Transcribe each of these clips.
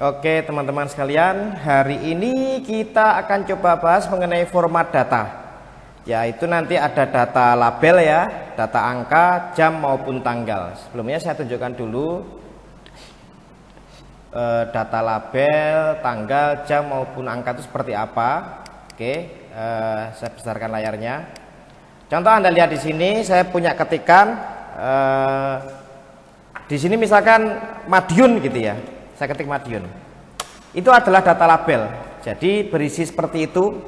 Oke teman-teman sekalian, hari ini kita akan coba bahas mengenai format data. Yaitu nanti ada data label ya, data angka, jam maupun tanggal. Sebelumnya saya tunjukkan dulu data label, tanggal, jam maupun angka itu seperti apa. Oke, saya besarkan layarnya. Contoh Anda lihat di sini, saya punya ketikan di sini misalkan Madiun gitu ya. Saya ketik Madiun. Itu adalah data label. Jadi berisi seperti itu.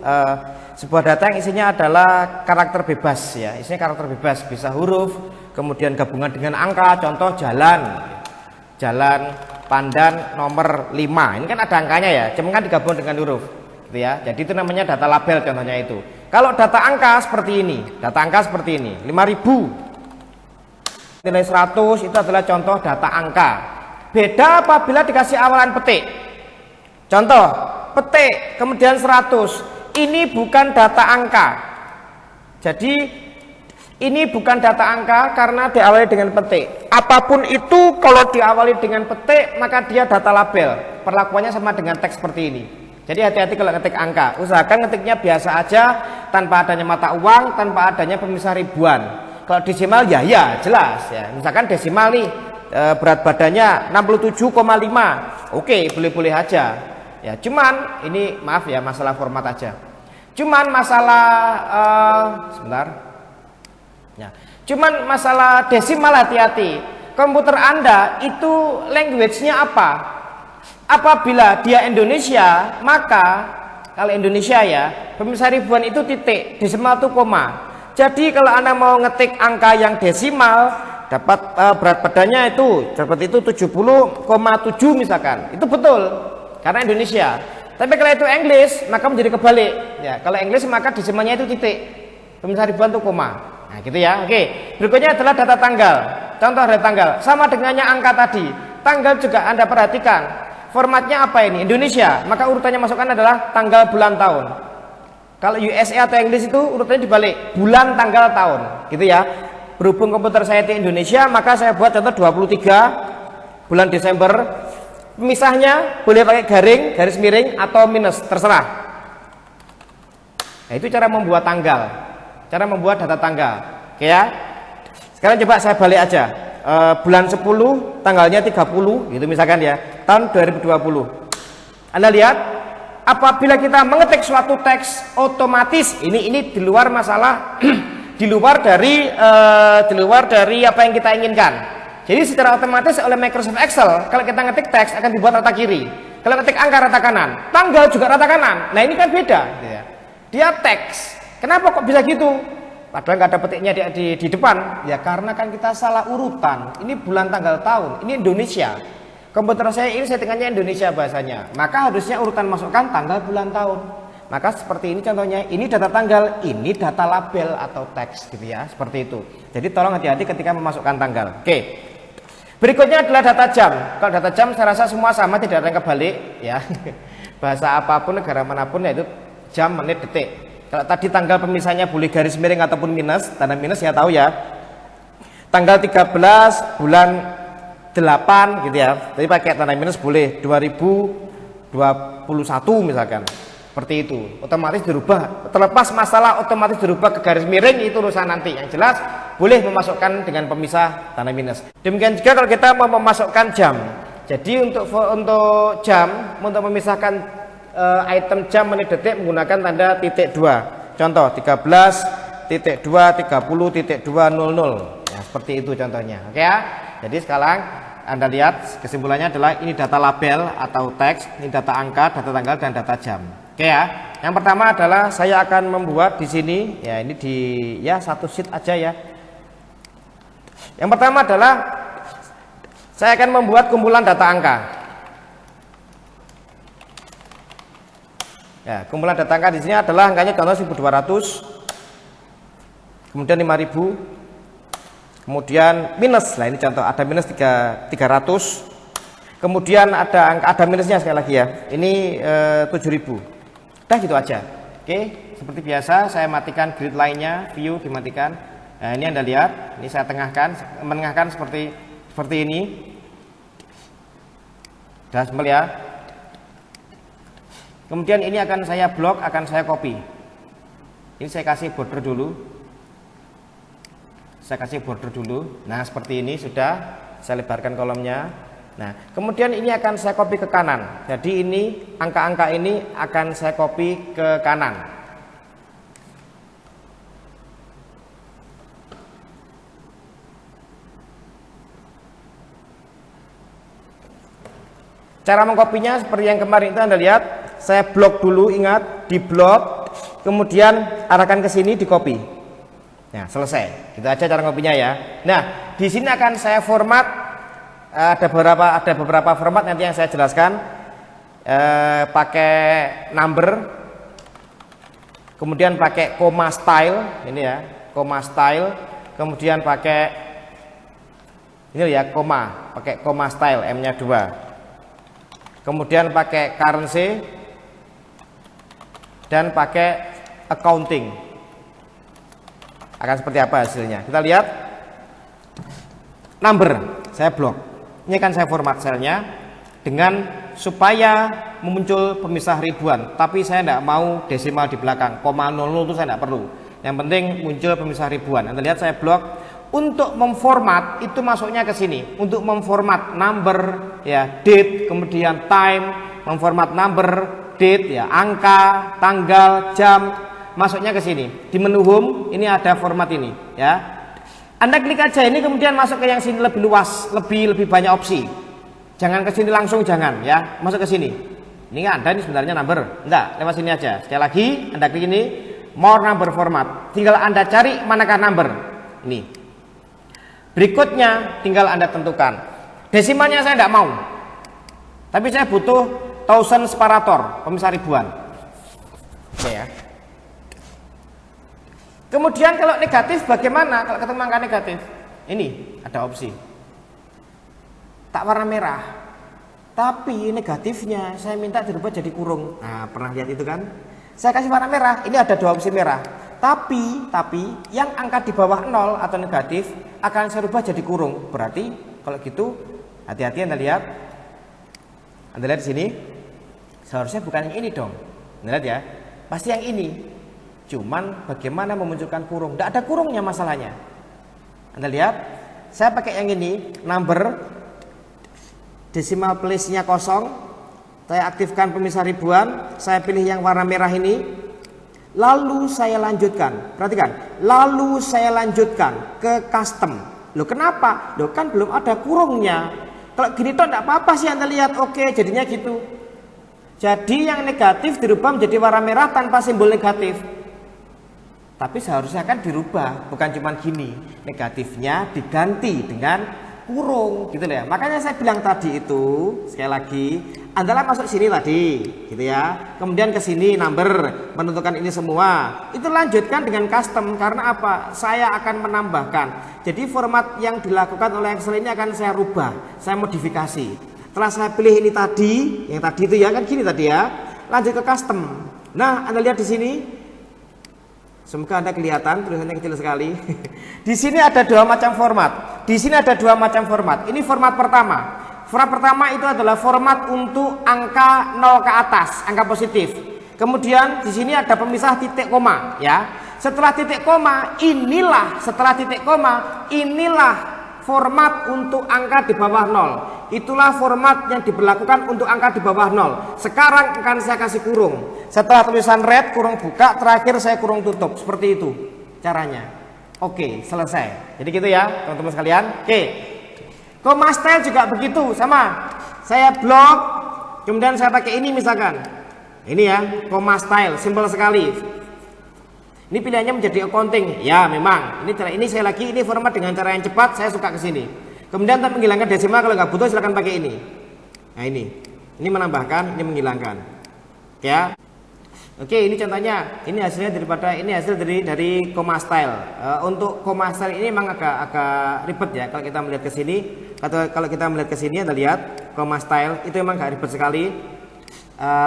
Sebuah data yang isinya adalah karakter bebas ya. Isinya karakter bebas, bisa huruf, kemudian gabungan dengan angka. Contoh jalan, jalan Pandan nomor 5. Ini kan ada angkanya ya. Cuma kan digabung dengan huruf, gitu ya. Jadi itu namanya data label contohnya itu. Kalau data angka seperti ini, data angka seperti ini, 5.000, nilai 100 itu adalah contoh data angka. Beda apabila dikasih awalan petik. Contoh, petik kemudian 100. Ini bukan data angka. Jadi ini bukan data angka karena diawali dengan petik. Apapun itu kalau diawali dengan petik maka dia data label. Perlakuannya sama dengan teks seperti ini. Jadi hati-hati kalau ngetik angka. Usahakan ngetiknya biasa aja, tanpa adanya mata uang, tanpa adanya pemisah ribuan. Kalau desimal ya jelas ya. Misalkan desimal nih, berat badannya 67,5. Oke, boleh-boleh aja ya. Cuman ini maaf ya, masalah format aja. Cuman masalah sebentar ya. Cuman masalah desimal hati-hati. Komputer Anda itu language-nya apa? Apabila dia Indonesia, maka kalau Indonesia ya, pemisah ribuan itu titik, desimal itu koma. Jadi kalau Anda mau ngetik angka yang desimal, dapat berat badannya itu seperti itu 70,7 misalkan, itu betul karena Indonesia. Tapi kalau itu English maka menjadi kebalik ya. Kalau English maka desimalnya itu titik, pemisah ribuan itu koma. Nah gitu ya. Oke, berikutnya adalah data tanggal. Contoh data tanggal sama dengannya angka tadi. Tanggal juga Anda perhatikan formatnya apa ini, Indonesia, maka urutannya masukkan adalah tanggal, bulan, tahun. Kalau USA atau English itu urutannya dibalik, bulan, tanggal, tahun gitu ya. Berhubung komputer saya di Indonesia, maka saya buat contoh 23 bulan Desember. Pemisahnya boleh pakai garing, garis miring atau minus, terserah. Nah, itu cara membuat tanggal, cara membuat data tanggal. Oke ya. Sekarang coba saya balik aja. Bulan 10 tanggalnya 30 gitu misalkan ya, tahun 2020. Anda lihat, apabila kita mengetik suatu teks otomatis ini di luar masalah di luar dari apa yang kita inginkan. Jadi secara otomatis oleh Microsoft Excel kalau kita ngetik teks akan dibuat rata kiri, kalau ngetik angka rata kanan, tanggal juga rata kanan. Nah ini kan beda ya. Dia teks, kenapa kok bisa gitu? Padahal nggak ada petiknya di depan ya, karena kan kita salah urutan. Ini bulan, tanggal, tahun, ini Indonesia. Komputer saya ini settingannya Indonesia bahasanya, maka harusnya urutan masukkan tanggal, bulan, tahun. Maka seperti ini contohnya, ini data tanggal, ini data label atau teks gitu ya, seperti itu. Jadi tolong hati-hati ketika memasukkan tanggal. Oke. Berikutnya adalah data jam. Kalau data jam saya rasa semua sama, tidak ada yang kebalik ya. Bahasa apapun, negara manapun yaitu jam, menit, detik. Kalau tadi tanggal pemisahnya boleh garis miring ataupun minus, tanda minus ya tahu ya. Tanggal 13 bulan 8 gitu ya. Tapi pakai tanda minus boleh 2021 misalkan. Seperti itu, otomatis dirubah. Terlepas masalah otomatis dirubah ke garis miring itu urusan nanti. Yang jelas boleh memasukkan dengan pemisah tanda minus. Demikian juga kalau kita mau memasukkan jam. Jadi untuk jam, untuk memisahkan item jam, menit, detik menggunakan tanda titik 2. Contoh 13.2 30.200. Ya, seperti itu contohnya. Oke ya. Jadi sekarang Anda lihat kesimpulannya adalah ini data label atau teks, ini data angka, data tanggal dan data jam. Oke ya. Yang pertama adalah saya akan membuat di sini ya, ini satu sheet aja ya. Yang pertama adalah saya akan membuat kumpulan data angka. Ya, kumpulan data angka di sini adalah angkanya contoh 1200. Kemudian 5000. Kemudian minus. Nah, ini contoh ada minus 300. Kemudian ada minusnya sekali lagi ya. Ini 7000. Udah gitu aja. Oke, seperti biasa saya matikan grid line-nya, view dimatikan. Nah, ini Anda lihat, ini saya menengahkan seperti ini. Sudah ya. Kemudian ini akan saya blok, akan saya copy. Ini saya kasih border dulu. Saya kasih border dulu. Nah, seperti ini sudah saya lebarkan kolomnya. Nah, kemudian ini akan saya copy ke kanan. Jadi ini angka-angka ini akan saya copy ke kanan. Cara mengkopinya seperti yang kemarin itu Anda lihat, saya blok dulu, ingat, di blok, kemudian arahkan ke sini, di copy. Nah, selesai. Gitu aja cara ngopinya ya. Nah, di sini akan saya format, ada beberapa format nanti yang saya jelaskan. Pakai number, kemudian pakai comma style, ini ya, comma style, kemudian pakai ini ya, pakai comma style, M-nya 2. Kemudian pakai currency dan pakai accounting. Akan seperti apa hasilnya? Kita lihat. Number saya blok. Ini akan saya format selnya dengan supaya muncul pemisah ribuan, tapi saya tidak mau desimal di belakang. 0,00 itu saya tidak perlu. Yang penting muncul pemisah ribuan. Anda lihat saya blok. Untuk memformat itu masuknya ke sini. Untuk memformat number, ya, date, kemudian time, memformat number, date, ya, angka, tanggal, jam, masuknya ke sini. Di menu home ini ada format ini, ya. Anda klik aja ini, kemudian masuk ke yang sini lebih luas, lebih banyak opsi. Jangan ke sini langsung, jangan, ya. Masuk ke sini. Ini Anda ini sebenarnya number, enggak, lewat sini aja. Sekali lagi Anda klik ini, more number format. Tinggal Anda cari manakah number. Ini. Berikutnya tinggal Anda tentukan. Desimalnya saya tidak mau. Tapi saya butuh thousand separator, pemisah ribuan. Oke ya. Kemudian kalau negatif bagaimana? Kalau ketemu angka negatif, ini ada opsi. Tak warna merah. Tapi negatifnya saya minta dirubah jadi kurung. Nah, pernah lihat itu kan? Saya kasih warna merah, ini ada 2 opsi merah. Tapi yang angka di bawah 0 atau negatif akan saya rubah jadi kurung. Berarti kalau gitu hati-hati Anda lihat. Anda lihat di sini. Seharusnya bukan yang ini dong. Anda lihat ya. Pasti yang ini. Cuman bagaimana memunculkan kurung? Tidak ada kurungnya masalahnya. Anda lihat, saya pakai yang ini, number decimal place-nya kosong. Saya aktifkan pemisah ribuan, saya pilih yang warna merah ini. Lalu saya lanjutkan, perhatikan, lalu saya lanjutkan ke custom. Loh kenapa? Loh kan belum ada kurungnya. Kalau gini toh tidak apa-apa sih Anda lihat, oke jadinya gitu. Jadi yang negatif dirubah menjadi warna merah tanpa simbol negatif. Tapi seharusnya kan dirubah, bukan cuma gini. Negatifnya diganti dengan kurung, gitu ya. Makanya saya bilang tadi itu, sekali lagi, Anda masuk sini tadi, gitu ya. Kemudian ke sini number, menentukan ini semua. Itu lanjutkan dengan custom karena apa? Saya akan menambahkan. Jadi format yang dilakukan oleh Excel ini akan saya rubah, saya modifikasi. Setelah saya pilih ini tadi, yang tadi itu ya kan gini tadi ya. Lanjut ke custom. Nah, Anda lihat di sini. Semoga Anda kelihatan tulisannya kecil sekali. Di sini ada 2 macam format. Di sini ada 2 macam format. Ini format pertama. Format pertama itu adalah format untuk angka 0 ke atas, angka positif. Kemudian di sini ada pemisah titik koma, ya. Setelah titik koma, inilah format untuk angka di bawah 0. Itulah format yang diberlakukan untuk angka di bawah 0. Sekarang akan saya kasih kurung. Setelah tulisan red, kurung buka, terakhir saya kurung tutup. Seperti itu caranya. Oke, selesai. Jadi gitu ya, teman-teman sekalian. Oke. Comma style juga begitu, sama. Saya blok, kemudian saya pakai ini misalkan. Ini ya, comma style, simpel sekali. Ini pilihannya menjadi accounting. Ya, memang. Ini saya lagi ini format dengan cara yang cepat, saya suka ke sini. Kemudian untuk menghilangkan desimal kalau nggak butuh silakan pakai ini. Nah, ini menambahkan, ini menghilangkan. Ya. Oke, ini contohnya. Ini hasilnya hasil dari comma style. Untuk comma style ini memang agak ribet ya kalau kita melihat ke sini. Kalau kita melihat ke sini Anda lihat comma style itu memang agak ribet sekali.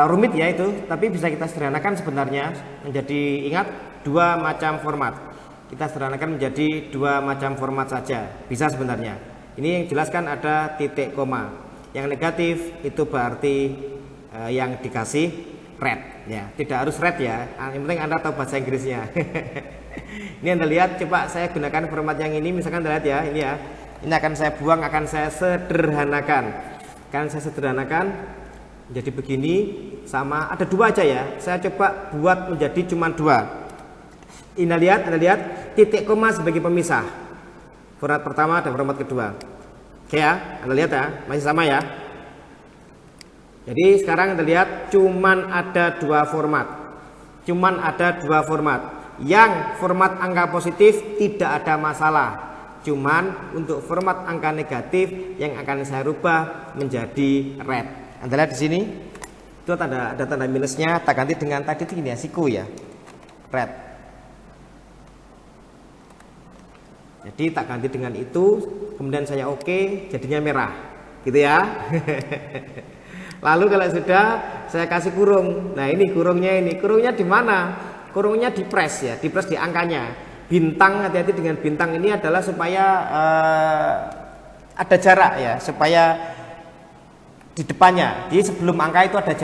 Rumit ya itu, tapi bisa kita sederhanakan sebenarnya menjadi ingat 2 macam format. Kita sederhanakan menjadi 2 macam format saja. Bisa sebenarnya. Ini yang jelaskan ada titik koma. Yang negatif itu berarti yang dikasih. red ya, tidak harus red ya, yang penting Anda tahu bahasa Inggrisnya. Ini Anda lihat, coba saya gunakan format yang ini, misalkan Anda lihat ya, ini ya, ini akan saya buang, akan saya sederhanakan, jadi begini, sama ada dua aja ya, saya coba buat menjadi cuma dua. Ini Anda lihat titik koma sebagai pemisah, format pertama dan format kedua. Oke ya, Anda lihat ya, masih sama ya. Jadi sekarang Anda lihat cuman ada dua format. Yang format angka positif tidak ada masalah. Cuman untuk format angka negatif yang akan saya rubah menjadi red. Anda lihat di sini itu ada tanda minusnya, tak ganti dengan tadi itu gini ya, siku ya, red. Jadi tak ganti dengan itu, kemudian saya oke, jadinya merah, gitu ya. Lalu kalau sudah saya kasih kurung. Nah ini kurungnya di mana? Kurungnya di press ya, di press di angkanya. Bintang, hati-hati dengan bintang ini adalah supaya ada jarak ya, supaya di depannya. Jadi sebelum angka itu ada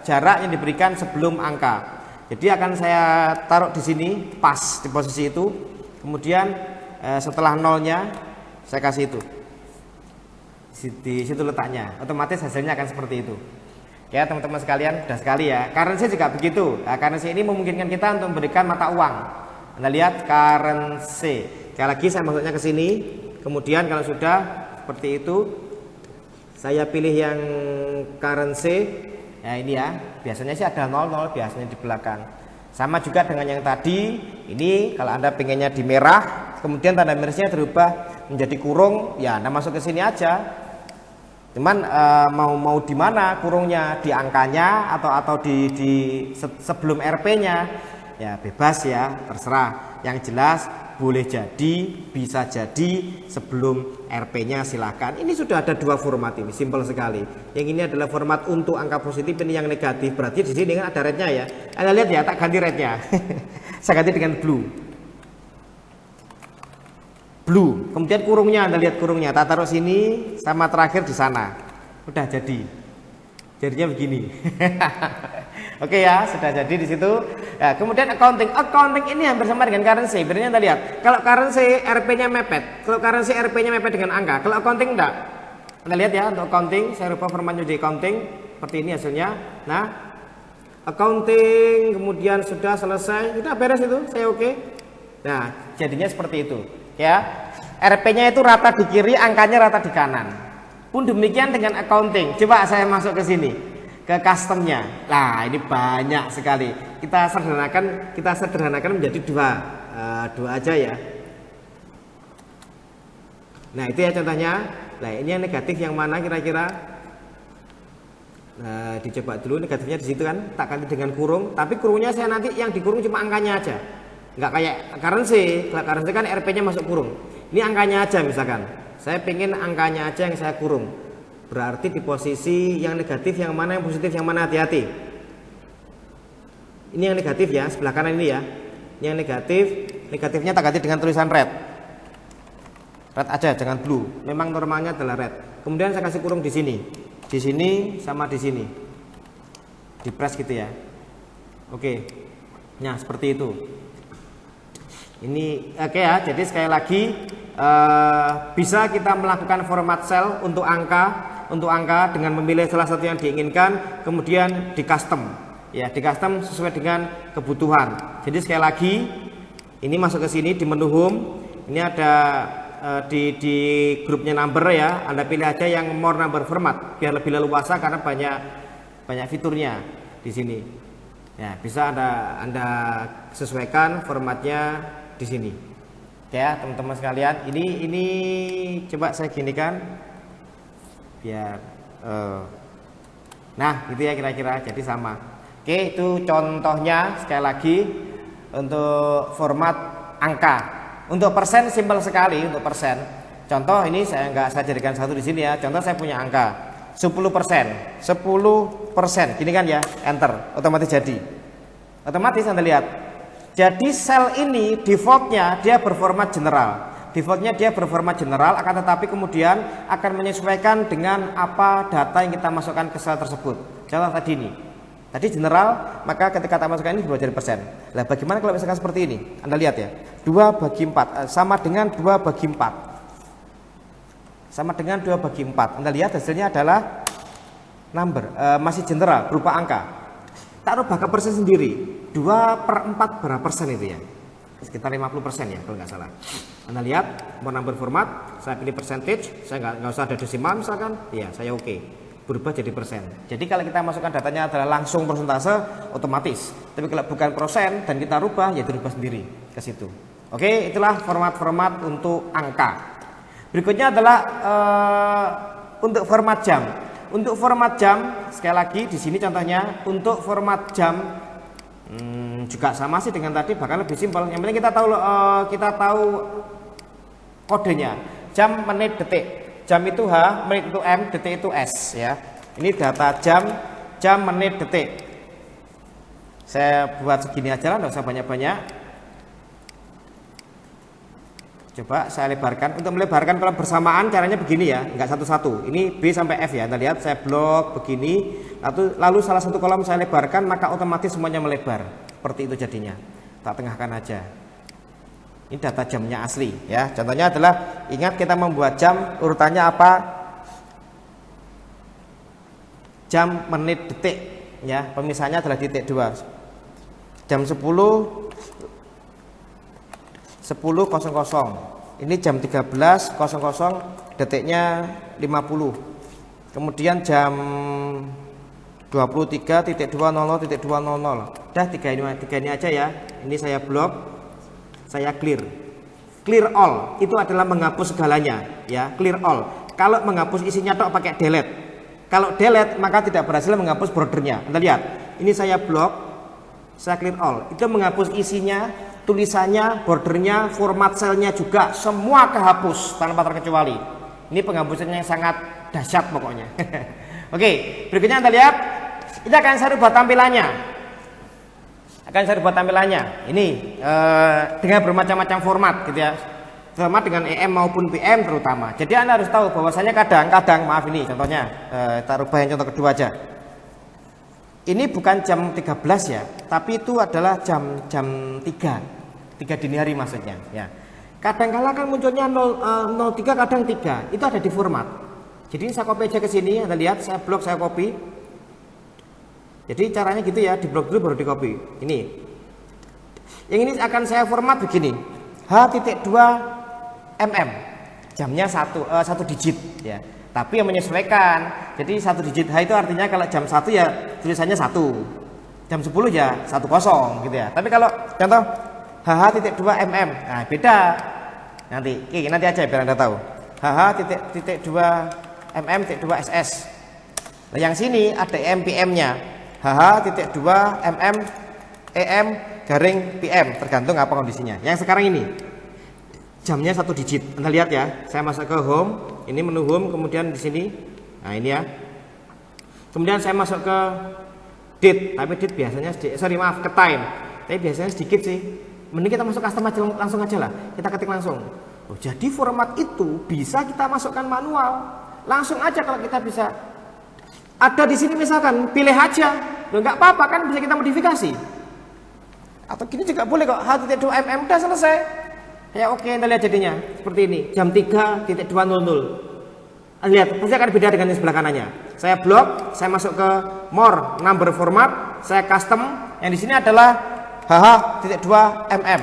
jarak yang diberikan sebelum angka. Jadi akan saya taruh di sini pas di posisi itu. Kemudian setelah nolnya saya kasih itu. Di situ letaknya, otomatis hasilnya akan seperti itu. Ya teman-teman sekalian, sudah sekali ya. Currency juga begitu. Nah, currency ini memungkinkan kita untuk memberikan mata uang. Anda lihat currency. Sekali lagi saya masuknya ke sini. Kemudian kalau sudah seperti itu, saya pilih yang currency. Ya ini ya. Biasanya sih ada 00 biasanya di belakang. Sama juga dengan yang tadi. Ini kalau Anda pengennya di merah, kemudian tanda minusnya berubah menjadi kurung, ya Anda masuk ke sini aja. Cuman mau di mana kurungnya, di angkanya atau di sebelum RP-nya, ya bebas ya, terserah. Yang jelas boleh jadi, bisa jadi sebelum RP-nya silahkan. Ini sudah ada dua format ini, simpel sekali. Yang ini adalah format untuk angka positif, ini yang negatif. Berarti di sini kan ada rednya ya. Anda lihat ya, tak ganti rednya. Saya ganti dengan blue. Kemudian kurungnya, Anda lihat kurungnya, tak taruh sini sama terakhir di sana. Udah jadinya begini. Oke ya, sudah jadi di situ. Ya, kemudian accounting ini hampir sama dengan currency. Bedanya Anda lihat, kalau currency RP-nya mepet, dengan angka. Kalau accounting enggak. Anda lihat ya, untuk accounting saya rubah formatnya jadi accounting seperti ini hasilnya. Nah, accounting kemudian sudah selesai, sudah beres itu, saya oke. Nah, jadinya seperti itu. Ya, RP-nya itu rata di kiri, angkanya rata di kanan. Pun demikian dengan accounting. Coba saya masuk ke sini, ke customnya. Nah, ini banyak sekali. Kita sederhanakan menjadi dua aja ya. Nah, itu ya contohnya. Nah, ini yang negatif yang mana kira-kira? Nah, dicoba dulu negatifnya di situ kan, tak ganti dengan kurung. Tapi kurungnya saya nanti yang dikurung cuma angkanya aja. Nggak kayak currency. Kalau currency kan RP-nya masuk kurung. Ini angkanya aja misalkan. Saya pengen angkanya aja yang saya kurung. Berarti di posisi yang negatif yang mana, yang positif yang mana, hati-hati. Ini yang negatif ya, sebelah kanan ini ya. Ini yang negatifnya tak ganti dengan tulisan red. Red aja, jangan blue. Memang normalnya adalah red. Kemudian saya kasih kurung di sini. Di sini sama di sini. Di press gitu ya. Oke. Nah, seperti itu. Ini oke ya, jadi sekali lagi bisa kita melakukan format cell untuk angka dengan memilih salah satu yang diinginkan, kemudian di custom ya, di custom sesuai dengan kebutuhan. Jadi sekali lagi ini masuk ke sini di menu home, ini ada di grupnya number ya, Anda pilih aja yang more number format biar lebih leluasa karena banyak fiturnya di sini. Ya, bisa Anda sesuaikan formatnya di sini. Ya, teman-teman sekalian, ini coba saya ginikan biar nah, gitu ya kira-kira. Jadi sama. Oke, itu contohnya sekali lagi untuk format angka. Untuk persen simpel sekali untuk persen. Contoh ini saya jadikan satu di sini ya. Contoh saya punya angka 10%. Gini kan ya, enter, otomatis jadi. Otomatis Anda lihat. Jadi sel ini defaultnya dia berformat general. Akan tetapi kemudian akan menyesuaikan dengan apa data yang kita masukkan ke sel tersebut. Contoh tadi ini Tadi general, maka ketika kita masukkan ini berubah jadi persen. Nah, bagaimana kalau misalkan seperti ini? Anda lihat ya, 2 bagi 4 sama dengan 2 bagi 4. Sama dengan 2 bagi 4. Anda lihat hasilnya adalah number, masih general, berupa angka. Tak rubah ke persen sendiri. 2/4 berapa persen itu ya? Sekitar 50% ya kalau nggak salah. Anda lihat mau number format, saya pilih percentage, saya nggak usah ada desimal misalkan, ya saya oke. Berubah jadi persen. Jadi kalau kita masukkan datanya adalah langsung persentase, otomatis. Tapi kalau bukan persen dan kita rubah, ya dirubah sendiri ke situ. Oke, itulah format-format untuk angka. Berikutnya adalah untuk format jam. Untuk format jam, sekali lagi di sini contohnya untuk format jam. Juga sama sih dengan tadi, bahkan lebih simpel. Yang penting kita tahu kodenya. Jam, menit, detik. Jam itu H, menit itu M, detik itu S ya. Ini data jam, menit, detik. Saya buat segini aja lah, nggak usah banyak-banyak. Coba saya lebarkan. Untuk melebarkan kalau bersamaan caranya begini ya, nggak satu-satu. Ini B sampai F ya. Anda lihat saya blok begini, lalu salah satu kolom saya lebarkan, maka otomatis semuanya melebar. Seperti itu jadinya. Tak tengahkan aja. Ini data jamnya asli ya. Contohnya adalah, ingat kita membuat jam urutannya apa? Jam, menit, detik ya. Pemisahnya adalah titik 2. Jam 10.00. Ini jam 13.00, detiknya 50. Kemudian jam 23.200.200. Dah tiga ini aja ya. Ini saya blok. Saya clear all, itu adalah menghapus segalanya ya, clear all. Kalau menghapus isinya tok pakai delete. Kalau delete maka tidak berhasil menghapus bordernya. Anda lihat, ini saya blok, saya clear all, itu menghapus isinya, tulisannya, bordernya, format selnya juga, semua kehapus tanpa terkecuali. Ini penghapusannya yang sangat dahsyat pokoknya. Oke, berikutnya Anda lihat, ini akan saya rubah tampilannya. Ini dengan bermacam-macam format gitu ya, format dengan EM maupun PM terutama. Jadi Anda harus tahu bahwasanya kadang-kadang, maaf ini contohnya, kita rubah yang contoh kedua aja. Ini bukan jam 13 ya, tapi itu adalah jam 3 dini hari maksudnya ya. Kadang-kala kan munculnya 03, kadang 3, itu ada di format. Jadi saya copy aja ke sini, Anda lihat, saya blok, saya copy. Jadi caranya gitu ya, di blok dulu baru di copy. Ini. Yang ini akan saya format begini. H.2 mm. Jamnya satu digit ya. Tapi yang menyesuaikan. Jadi 1 digit H itu artinya kalau jam 1 ya tulisannya 1. Jam 10 ya 10 gitu ya. Tapi kalau contoh HH.2 mm. Nah, beda. Nanti aja biar Anda tahu. HH.2 mm.2 SS. Nah, yang sini ada EM/PM-nya. HH.2 mm EM garing PM, tergantung apa kondisinya. Yang sekarang ini jamnya 1 digit. Anda lihat ya, saya masuk ke home, ini menu home, kemudian di sini, nah ini ya. Kemudian saya masuk ke date, tapi date biasanya ke time, tapi biasanya sedikit sih. Mending kita masuk custom aja, langsung aja lah, kita ketik langsung. Oh, jadi format itu bisa kita masukkan manual, langsung aja kalau kita bisa. Ada di sini misalkan, pilih aja, nggak apa-apa kan, bisa kita modifikasi. Atau gini juga boleh kok, H.2 mm udah selesai. Ya oke, Anda lihat jadinya seperti ini, jam 3.200. Lihat, pasti akan beda dengan yang sebelah kanannya. Saya blok, saya masuk ke more number format, saya custom. Yang di sini adalah H.2 mm.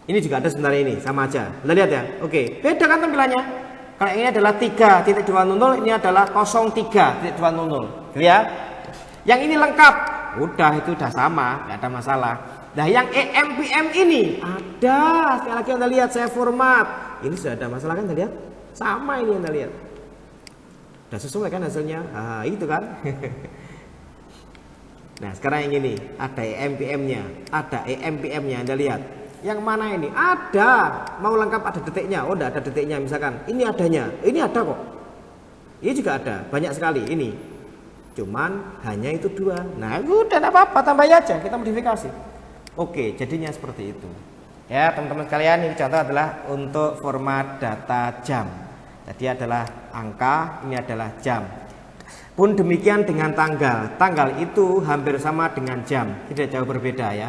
Ini juga ada sebenarnya, ini sama aja. Anda lihat ya, oke, beda kan tampilannya. Kalau ini adalah 3.200, ini adalah 03.200. Ya. Yang ini lengkap, udah itu udah sama, nggak ada masalah. Nah, yang EM/PM ini ada. Sekali lagi Anda lihat, saya format. Ini sudah ada masalah kan, Anda lihat? Sama ini Anda lihat. Udah sesuai kan hasilnya? Ah, itu kan. Nah, sekarang yang ini ada EM/PM-nya, ada EM/PM-nya, Anda lihat. Yang mana ini? Ada. Mau lengkap ada detiknya. Oh, enggak ada detiknya misalkan. Ini adanya. Ini ada kok. Ini juga ada. Banyak sekali ini. Cuman hanya itu 2. Nah, udah enggak apa-apa, tambah aja, kita modifikasi. Oke, jadinya seperti itu. Ya, teman-teman sekalian, ini contoh adalah untuk format data jam. Tadi adalah angka, ini adalah jam. Pun demikian dengan tanggal. Tanggal itu hampir sama dengan jam, tidak jauh berbeda ya.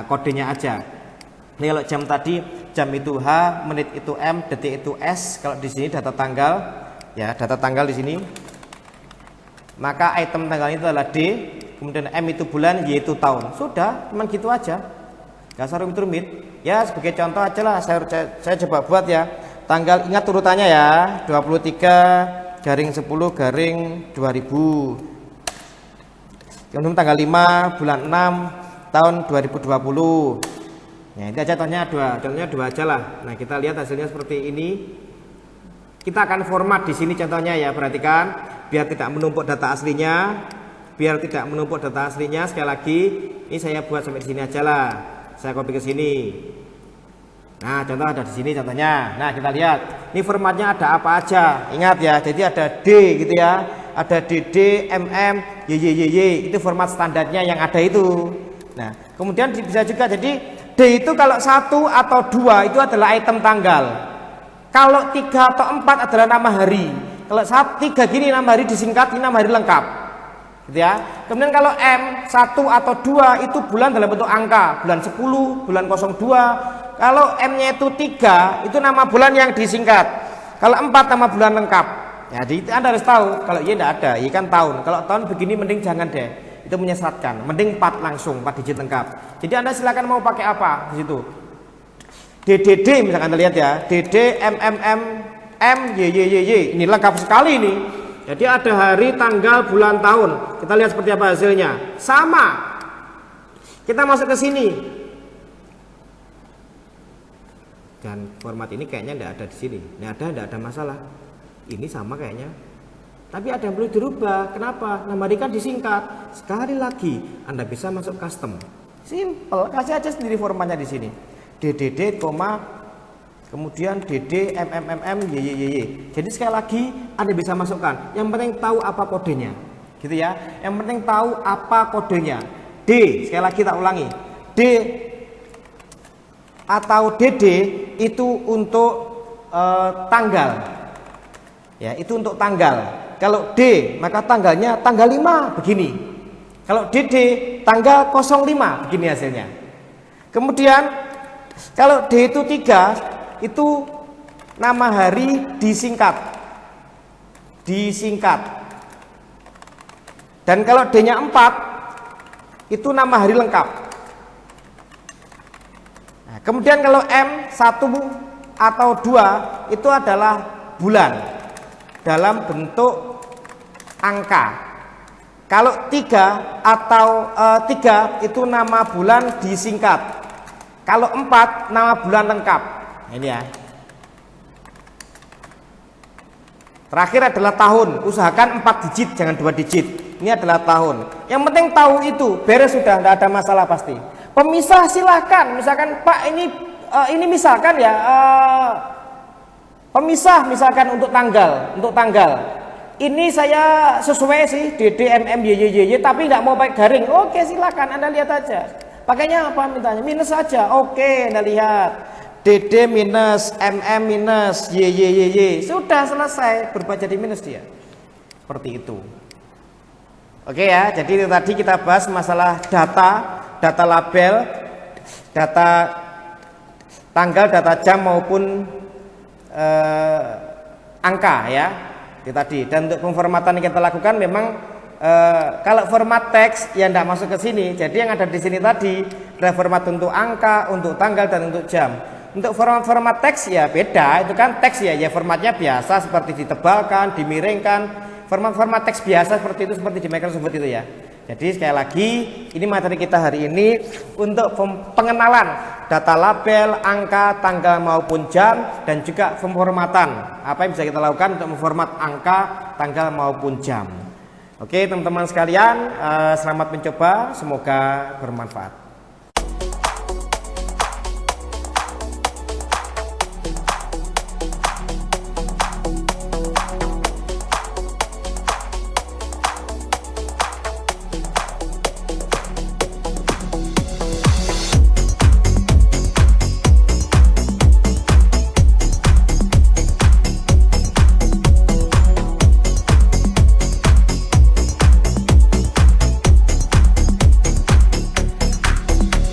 Kodenya aja. Ini kalau jam tadi, jam itu H, menit itu M, detik itu S. Kalau di sini data tanggal, ya data tanggal di sini. Maka item tanggal itu adalah D, kemudian M itu bulan, Y itu tahun. Sudah, cuma gitu aja. Gak usah rumit-rumit. Ya sebagai contoh aja lah, saya coba buat ya. Tanggal, ingat urutannya ya, 23/10/2000. Kemudian tanggal 5 bulan 6 tahun 2020. Ya, ini aja contohnya dua aja lah. Nah, kita lihat hasilnya seperti ini. Kita akan format di sini contohnya ya, perhatikan biar tidak menumpuk data aslinya. Sekali lagi, ini saya buat sampai di sini aja lah. Saya copy ke sini. Nah, contoh ada di sini contohnya. Nah, kita lihat. Ini formatnya ada apa aja. Ingat ya, jadi ada D gitu ya. Ada DD, MM, YYYY. Itu format standarnya yang ada itu. Nah, kemudian bisa juga jadi D itu kalau 1 atau 2 itu adalah item tanggal. Kalau 3 atau 4 adalah nama hari. Kalau 3 gini nama hari disingkat, ini nama hari lengkap. Gitu ya. Kemudian kalau M 1 atau 2 itu bulan dalam bentuk angka. Bulan 10, bulan 02. Kalau M-nya itu 3, itu nama bulan yang disingkat. Kalau 4 nama bulan lengkap. Jadi Anda harus tahu. Kalau Y tidak ada, Y kan tahun. Kalau tahun begini mending jangan deh. Itu menyesatkan. Mending 4 langsung, 4 digit lengkap. Jadi Anda silakan mau pakai apa di situ. DDD misalkan Anda lihat ya. DD, MMM, M, YYYY. Ini lengkap sekali ini. Jadi ada hari, tanggal, bulan, tahun. Kita lihat seperti apa hasilnya. Sama. Kita masuk ke sini. Dan format ini kayaknya tidak ada di sini. Ini tidak ada masalah. Ini sama kayaknya. Tapi ada yang perlu dirubah. Kenapa? Nama hari kan disingkat. Sekali lagi, Anda bisa masuk custom. Simple. Kasih aja sendiri formatnya di sini. DDD, kemudian DD, MMMM, YYYY. Jadi sekali lagi, Anda bisa masukkan. Yang penting tahu apa kodenya. Gitu ya. Yang penting tahu apa kodenya. D, sekali lagi tak ulangi. D atau DD itu untuk tanggal. Ya, itu untuk tanggal. Kalau D, maka tanggalnya tanggal 5 begini. Kalau DD, tanggal 05 begini hasilnya. Kemudian kalau D itu 3, itu nama hari disingkat. Dan kalau D-nya 4, itu nama hari lengkap. Kemudian kalau M 1 atau 2 itu adalah bulan dalam bentuk angka. Kalau 3 atau 3 itu nama bulan disingkat. Kalau 4 nama bulan lengkap. Ini ya. Terakhir adalah tahun. Usahakan 4 digit, jangan 2 digit. Ini adalah tahun. Yang penting tahu itu, beres sudah, tidak ada masalah pasti. Pemisah silahkan, misalkan Pak ini misalkan ya pemisah misalkan untuk tanggal. Ini saya sesuai sih DD, MM, YYYY, tapi nggak mau pakai garing. Oke silakan, Anda lihat aja. Pakainya apa mintanya? Minus saja. Oke, Anda lihat. DD minus, MM minus, YYYY. Sudah selesai, berubah jadi minus dia. Seperti itu. Oke ya, jadi itu tadi kita bahas masalah data label, data tanggal, data jam maupun angka ya. Itu tadi. Dan untuk pemformatan yang kita lakukan memang kalau format teks yang tidak masuk ke sini. Jadi yang ada di sini tadi adalah format untuk angka, untuk tanggal dan untuk jam. Untuk format teks ya beda. Itu kan teks ya formatnya biasa seperti ditebalkan, dimiringkan. Format teks biasa seperti itu, seperti di Microsoft itu ya. Jadi sekali lagi ini materi kita hari ini untuk pengenalan data label, angka, tanggal maupun jam, dan juga pemformatan. Apa yang bisa kita lakukan untuk memformat angka, tanggal maupun jam. Oke teman-teman sekalian, selamat mencoba, semoga bermanfaat.